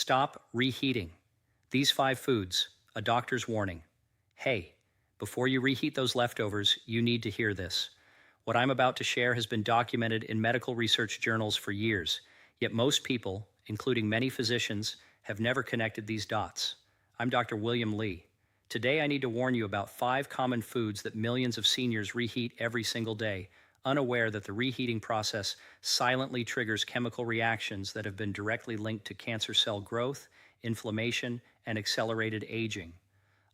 Stop reheating. These 5 foods, a doctor's warning. Hey, before you reheat those leftovers, you need to hear this. What I'm about to share has been documented in medical research journals for years, yet most people, including many physicians, have never connected these dots. I'm Dr. William Lee. Today I need to warn you about 5 common foods that millions of seniors reheat every single day, unaware that the reheating process silently triggers chemical reactions that have been directly linked to cancer cell growth, inflammation, and accelerated aging.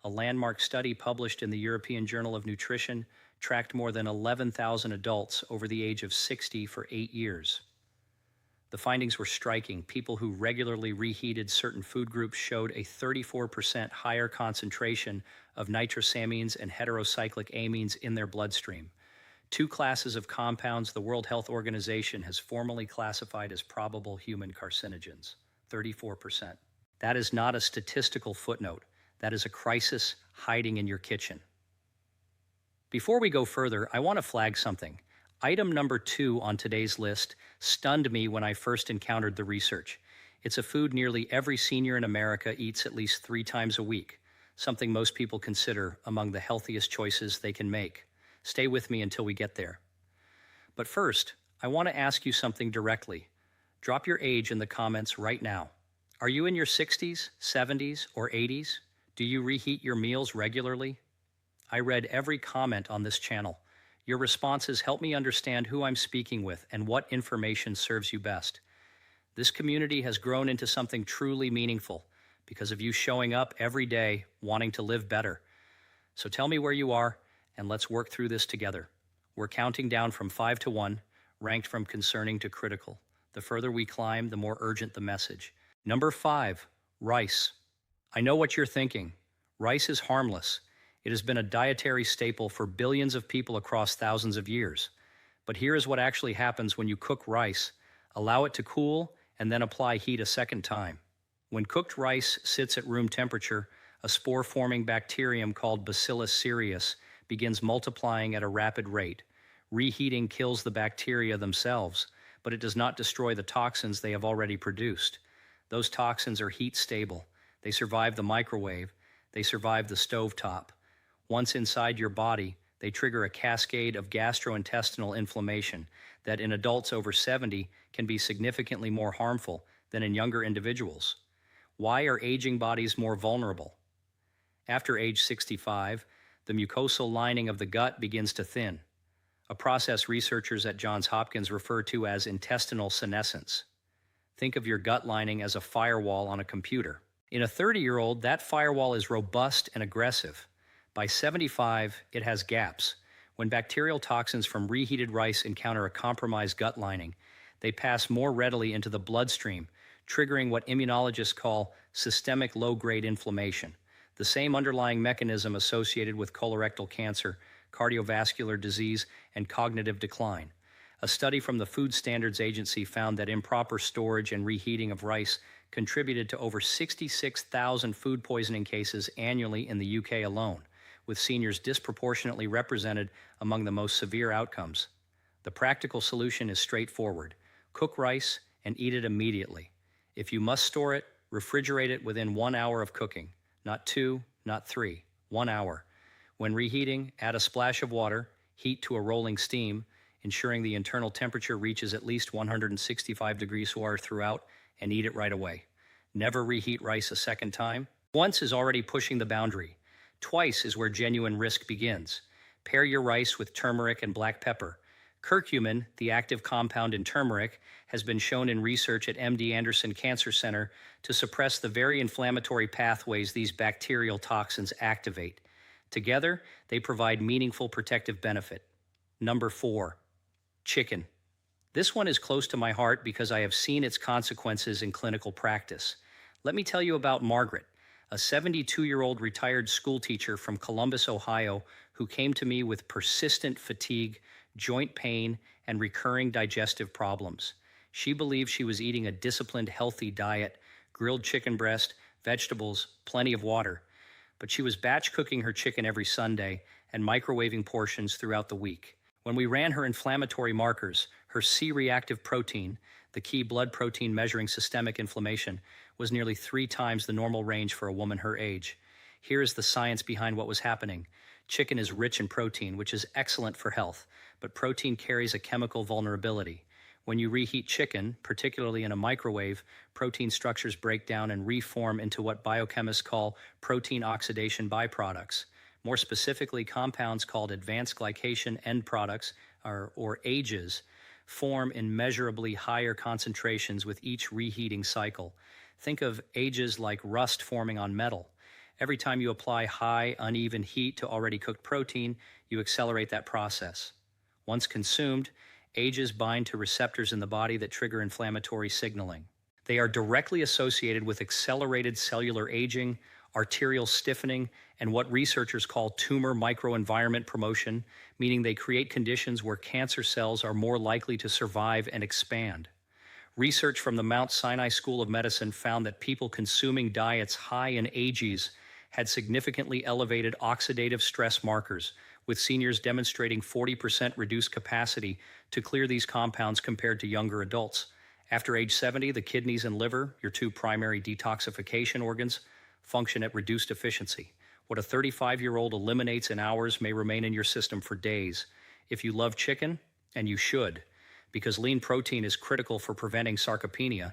A landmark study published in the European Journal of Nutrition tracked more than 11,000 adults over the age of 60 for 8 years. The findings were striking. People who regularly reheated certain food groups showed a 34% higher concentration of nitrosamines and heterocyclic amines in their bloodstream. 2 classes of compounds the World Health Organization has formally classified as probable human carcinogens. 34%. That is not a statistical footnote. That is a crisis hiding in your kitchen. Before we go further, I want to flag something. Item number 2 on today's list stunned me when I first encountered the research. It's a food nearly every senior in America eats at least 3 times a week, something most people consider among the healthiest choices they can make. Stay with me until we get there. But first, I want to ask you something directly. Drop your age in the comments right now. Are you in your 60s, 70s, or 80s? Do you reheat your meals regularly? I read every comment on this channel. Your responses help me understand who I'm speaking with and what information serves you best. This community has grown into something truly meaningful because of you showing up every day wanting to live better. So tell me where you are, and let's work through this together. We're counting down from 5 to 1, ranked from concerning to critical. The further we climb, the more urgent the message. Number 5, rice. I know what you're thinking. Rice is harmless. It has been a dietary staple for billions of people across thousands of years. But here is what actually happens when you cook rice. Allow it to cool and then apply heat a second time. When cooked rice sits at room temperature, a spore-forming bacterium called Bacillus cereus begins multiplying at a rapid rate. Reheating kills the bacteria themselves, but it does not destroy the toxins they have already produced. Those toxins are heat stable. They survive the microwave. They survive the stovetop. Once inside your body, they trigger a cascade of gastrointestinal inflammation that in adults over 70 can be significantly more harmful than in younger individuals. Why are aging bodies more vulnerable? After age 65, the mucosal lining of the gut begins to thin, a process researchers at Johns Hopkins refer to as intestinal senescence. Think of your gut lining as a firewall on a computer. In a 30-year-old, that firewall is robust and aggressive. By 75, it has gaps. When bacterial toxins from reheated rice encounter a compromised gut lining, they pass more readily into the bloodstream, triggering what immunologists call systemic low-grade inflammation, the same underlying mechanism associated with colorectal cancer, cardiovascular disease, and cognitive decline. A study from the Food Standards Agency found that improper storage and reheating of rice contributed to over 66,000 food poisoning cases annually in the UK alone, with seniors disproportionately represented among the most severe outcomes. The practical solution is straightforward. Cook rice and eat it immediately. If you must store it, refrigerate it within 1 hour of cooking. Not 2, not 3, 1 hour. When reheating, add a splash of water, heat to a rolling steam, ensuring the internal temperature reaches at least 165 degrees Celsius throughout, and eat it right away. Never reheat rice a second time. Once is already pushing the boundary. Twice is where genuine risk begins. Pair your rice with turmeric and black pepper. Curcumin, the active compound in turmeric, has been shown in research at MD Anderson Cancer Center to suppress the very inflammatory pathways these bacterial toxins activate. Together, they provide meaningful protective benefit. Number 4, chicken. This one is close to my heart because I have seen its consequences in clinical practice. Let me tell you about Margaret, a 72-year-old retired school teacher from Columbus, Ohio, who came to me with persistent fatigue, joint pain, and recurring digestive problems. She believed she was eating a disciplined, healthy diet, grilled chicken breast, vegetables, plenty of water. But she was batch cooking her chicken every Sunday and microwaving portions throughout the week. When we ran her inflammatory markers, her C-reactive protein, the key blood protein measuring systemic inflammation, was nearly 3 times the normal range for a woman her age. Here is the science behind what was happening. Chicken is rich in protein, which is excellent for health, but protein carries a chemical vulnerability. When you reheat chicken, particularly in a microwave, protein structures break down and reform into what biochemists call protein oxidation byproducts. More specifically, compounds called advanced glycation end products, or AGEs, form in measurably higher concentrations with each reheating cycle. Think of AGEs like rust forming on metal. Every time you apply high, uneven heat to already cooked protein, you accelerate that process. Once consumed, AGEs bind to receptors in the body that trigger inflammatory signaling. They are directly associated with accelerated cellular aging, arterial stiffening, and what researchers call tumor microenvironment promotion, meaning they create conditions where cancer cells are more likely to survive and expand. Research from the Mount Sinai School of Medicine found that people consuming diets high in AGEs had significantly elevated oxidative stress markers, with seniors demonstrating 40% reduced capacity to clear these compounds compared to younger adults. After age 70, the kidneys and liver, your two primary detoxification organs, function at reduced efficiency. What a 35-year-old eliminates in hours may remain in your system for days. If you love chicken, and you should, because lean protein is critical for preventing sarcopenia,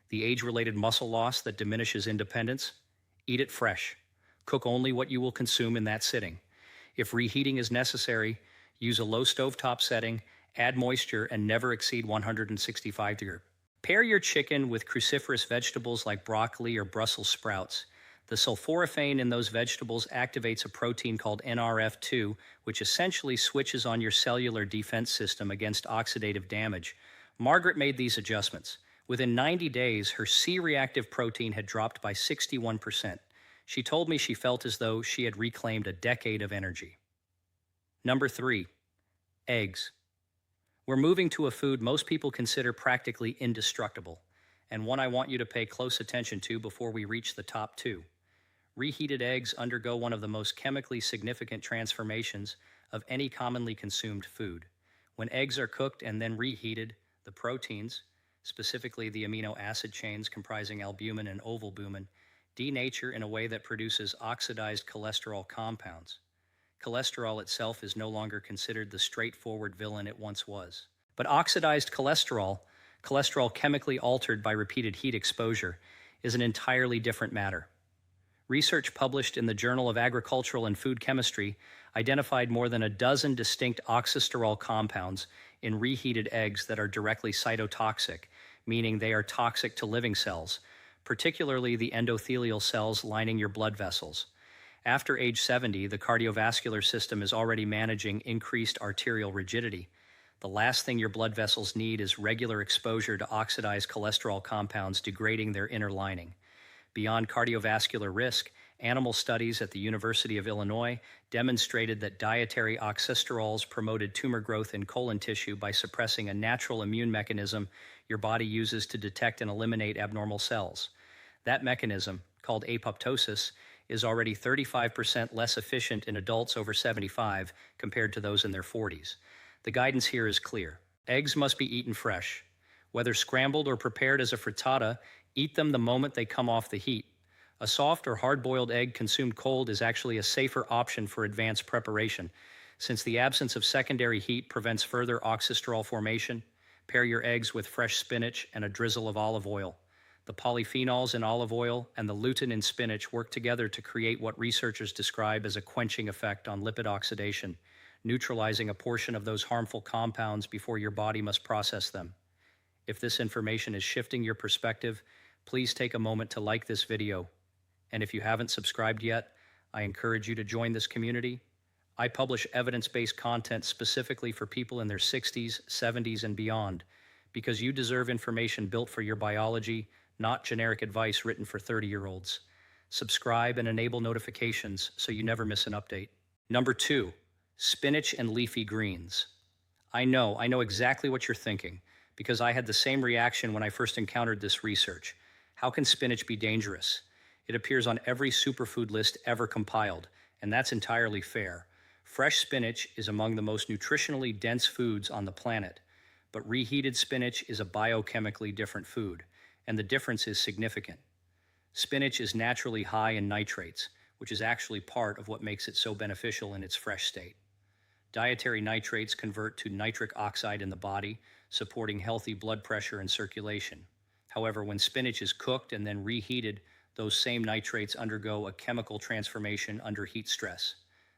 the age-related muscle loss that diminishes independence, eat it fresh. Cook only what you will consume in that sitting. If reheating is necessary, use a low stovetop setting, add moisture, and never exceed 165 degrees. Pair your chicken with cruciferous vegetables like broccoli or Brussels sprouts. The sulforaphane in those vegetables activates a protein called NRF2, which essentially switches on your cellular defense system against oxidative damage. Margaret made these adjustments. Within 90 days, her C-reactive protein had dropped by 61%. She told me she felt as though she had reclaimed a decade of energy. Number 3, eggs. We're moving to a food most people consider practically indestructible, and one I want you to pay close attention to before we reach the top 2. Reheated eggs undergo one of the most chemically significant transformations of any commonly consumed food. When eggs are cooked and then reheated, the proteins, specifically the amino acid chains comprising albumin and ovalbumin, denature in a way that produces oxidized cholesterol compounds. Cholesterol itself is no longer considered the straightforward villain it once was. But oxidized cholesterol, cholesterol chemically altered by repeated heat exposure, is an entirely different matter. Research published in the Journal of Agricultural and Food Chemistry identified more than a dozen distinct oxysterol compounds in reheated eggs that are directly cytotoxic, meaning they are toxic to living cells, particularly the endothelial cells lining your blood vessels. After age 70, the cardiovascular system is already managing increased arterial rigidity. The last thing your blood vessels need is regular exposure to oxidized cholesterol compounds degrading their inner lining. Beyond cardiovascular risk, animal studies at the University of Illinois demonstrated that dietary oxysterols promoted tumor growth in colon tissue by suppressing a natural immune mechanism your body uses to detect and eliminate abnormal cells. That mechanism, called apoptosis, is already 35% less efficient in adults over 75 compared to those in their 40s. The guidance here is clear. Eggs must be eaten fresh. Whether scrambled or prepared as a frittata, eat them the moment they come off the heat. A soft or hard-boiled egg consumed cold is actually a safer option for advanced preparation, since the absence of secondary heat prevents further oxysterol formation. Pair your eggs with fresh spinach and a drizzle of olive oil. The polyphenols in olive oil and the lutein in spinach work together to create what researchers describe as a quenching effect on lipid oxidation, neutralizing a portion of those harmful compounds before your body must process them. If this information is shifting your perspective, please take a moment to like this video. And if you haven't subscribed yet, I encourage you to join this community. I publish evidence-based content specifically for people in their 60s, 70s, and beyond, because you deserve information built for your biology, not generic advice written for 30-year-olds. Subscribe and enable notifications so you never miss an update. Number 2, spinach and leafy greens. I know exactly what you're thinking, because I had the same reaction when I first encountered this research. How can spinach be dangerous? It appears on every superfood list ever compiled, and that's entirely fair. Fresh spinach is among the most nutritionally dense foods on the planet, but reheated spinach is a biochemically different food, and the difference is significant. Spinach is naturally high in nitrates, which is actually part of what makes it so beneficial in its fresh state. Dietary nitrates convert to nitric oxide in the body, supporting healthy blood pressure and circulation. However, when spinach is cooked and then reheated, those same nitrates undergo a chemical transformation under heat stress.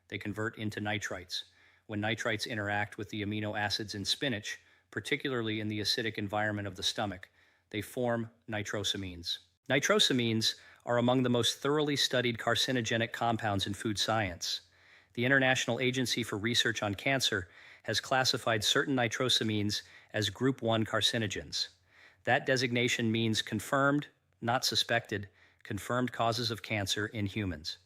They convert into nitrites. When nitrites interact with the amino acids in spinach, particularly in the acidic environment of the stomach, they form nitrosamines. Nitrosamines are among the most thoroughly studied carcinogenic compounds in food science. The International Agency for Research on Cancer has classified certain nitrosamines as Group 1 carcinogens. That designation means confirmed, not suspected, confirmed causes of cancer in humans.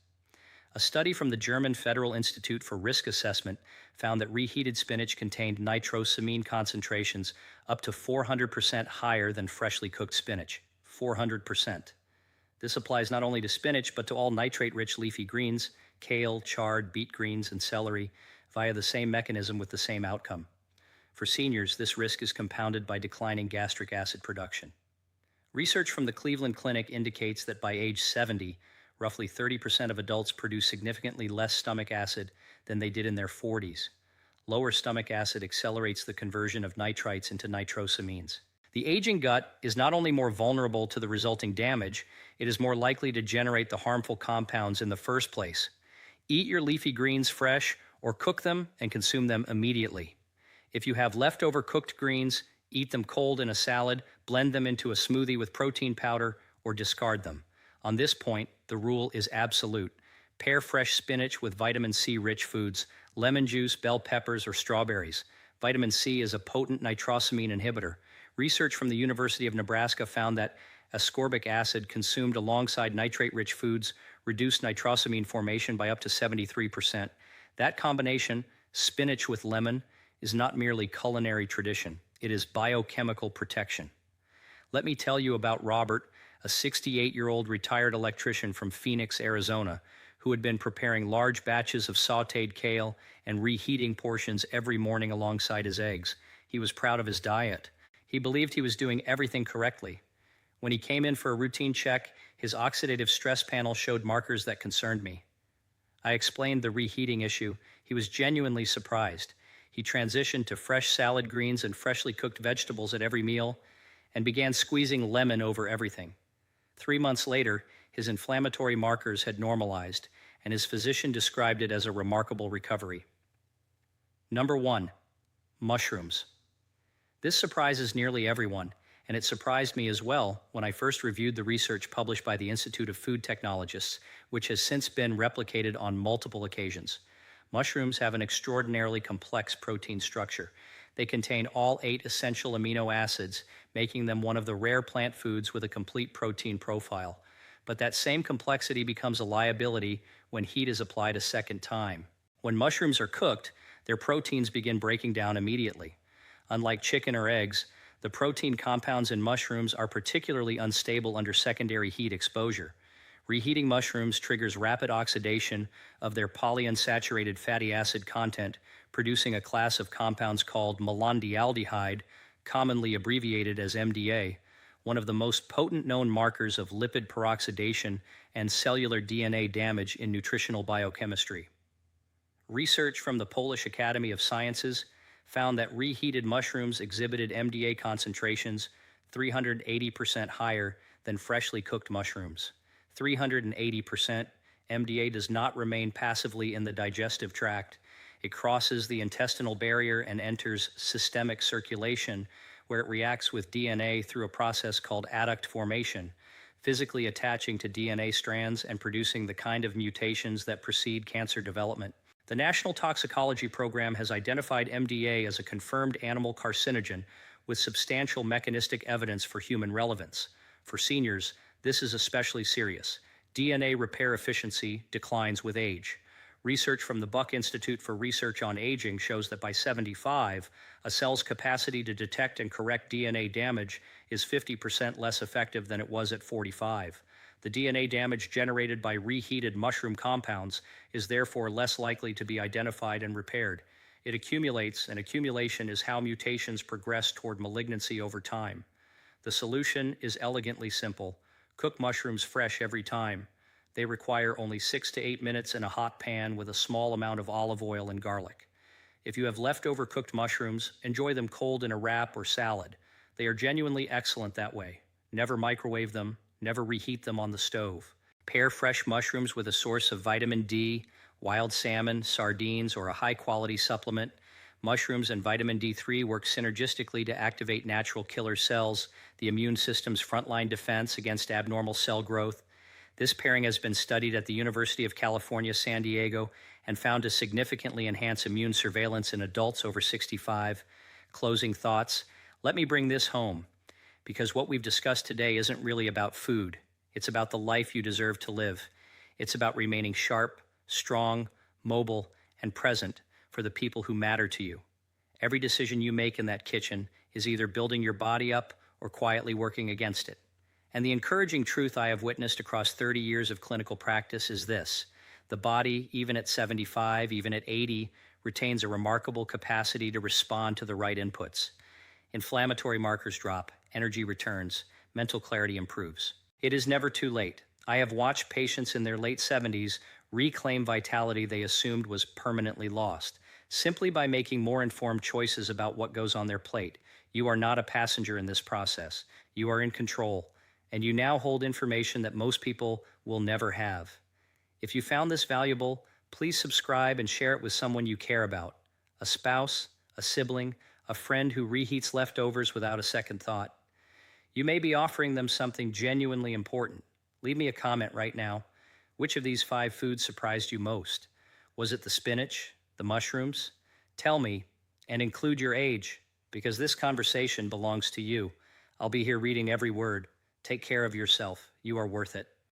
A study from the German Federal Institute for Risk Assessment found that reheated spinach contained nitrosamine concentrations up to 400% higher than freshly cooked spinach. 400%. This applies not only to spinach, but to all nitrate-rich leafy greens, kale, chard, beet greens, and celery, via the same mechanism with the same outcome. For seniors, this risk is compounded by declining gastric acid production. Research from the Cleveland Clinic indicates that by age 70, roughly 30% of adults produce significantly less stomach acid than they did in their 40s. Lower stomach acid accelerates the conversion of nitrites into nitrosamines. The aging gut is not only more vulnerable to the resulting damage, it is more likely to generate the harmful compounds in the first place. Eat your leafy greens fresh or cook them and consume them immediately. If you have leftover cooked greens, eat them cold in a salad, blend them into a smoothie with protein powder, or discard them. On this point, the rule is absolute. Pair fresh spinach with vitamin C-rich foods, lemon juice, bell peppers, or strawberries. Vitamin C is a potent nitrosamine inhibitor. Research from the University of Nebraska found that ascorbic acid consumed alongside nitrate-rich foods reduced nitrosamine formation by up to 73%. That combination, spinach with lemon, is not merely culinary tradition. It is biochemical protection. Let me tell you about Robert, a 68-year-old retired electrician from Phoenix, Arizona, who had been preparing large batches of sautéed kale and reheating portions every morning alongside his eggs. He was proud of his diet. He believed he was doing everything correctly. When he came in for a routine check, his oxidative stress panel showed markers that concerned me. I explained the reheating issue. He was genuinely surprised. He transitioned to fresh salad greens and freshly cooked vegetables at every meal and began squeezing lemon over everything. 3 months later, his inflammatory markers had normalized, and his physician described it as a remarkable recovery. Number 1, mushrooms. This surprises nearly everyone, and it surprised me as well when I first reviewed the research published by the Institute of Food Technologists, which has since been replicated on multiple occasions. Mushrooms have an extraordinarily complex protein structure. They contain all 8 essential amino acids, making them one of the rare plant foods with a complete protein profile. But that same complexity becomes a liability when heat is applied a second time. When mushrooms are cooked, their proteins begin breaking down immediately. Unlike chicken or eggs, the protein compounds in mushrooms are particularly unstable under secondary heat exposure. Reheating mushrooms triggers rapid oxidation of their polyunsaturated fatty acid content, producing a class of compounds called malondialdehyde, commonly abbreviated as MDA, one of the most potent known markers of lipid peroxidation and cellular DNA damage in nutritional biochemistry. Research from the Polish Academy of Sciences found that reheated mushrooms exhibited MDA concentrations 380% higher than freshly cooked mushrooms. 380%, MDA does not remain passively in the digestive tract. It crosses the intestinal barrier and enters systemic circulation, where it reacts with DNA through a process called adduct formation, physically attaching to DNA strands and producing the kind of mutations that precede cancer development. The National Toxicology Program has identified MDA as a confirmed animal carcinogen with substantial mechanistic evidence for human relevance. For seniors, this is especially serious. DNA repair efficiency declines with age. Research from the Buck Institute for Research on Aging shows that by 75, a cell's capacity to detect and correct DNA damage is 50% less effective than it was at 45. The DNA damage generated by reheated mushroom compounds is therefore less likely to be identified and repaired. It accumulates, and accumulation is how mutations progress toward malignancy over time. The solution is elegantly simple. Cook mushrooms fresh every time. They require only 6 to 8 minutes in a hot pan with a small amount of olive oil and garlic. If you have leftover cooked mushrooms, enjoy them cold in a wrap or salad. They are genuinely excellent that way. Never microwave them, never reheat them on the stove. Pair fresh mushrooms with a source of vitamin D, wild salmon, sardines, or a high-quality supplement. Mushrooms and vitamin D3 work synergistically to activate natural killer cells, the immune system's frontline defense against abnormal cell growth. This pairing has been studied at the University of California, San Diego, and found to significantly enhance immune surveillance in adults over 65. Closing thoughts. Let me bring this home, because what we've discussed today isn't really about food. It's about the life you deserve to live. It's about remaining sharp, strong, mobile, and present for the people who matter to you. Every decision you make in that kitchen is either building your body up or quietly working against it. And the encouraging truth I have witnessed across 30 years of clinical practice is this: the body, even at 75, even at 80, retains a remarkable capacity to respond to the right inputs. Inflammatory markers drop, energy returns, mental clarity improves. It is never too late. I have watched patients in their late 70s reclaim vitality they assumed was permanently lost, simply by making more informed choices about what goes on their plate. You are not a passenger in this process. You are in control, and you now hold information that most people will never have. If you found this valuable, please subscribe and share it with someone you care about: a spouse, a sibling, a friend who reheats leftovers without a second thought. You may be offering them something genuinely important. Leave me a comment right now. Which of these 5 foods surprised you most? Was it the spinach, the mushrooms? Tell me, and include your age, because this conversation belongs to you. I'll be here reading every word. Take care of yourself. You are worth it.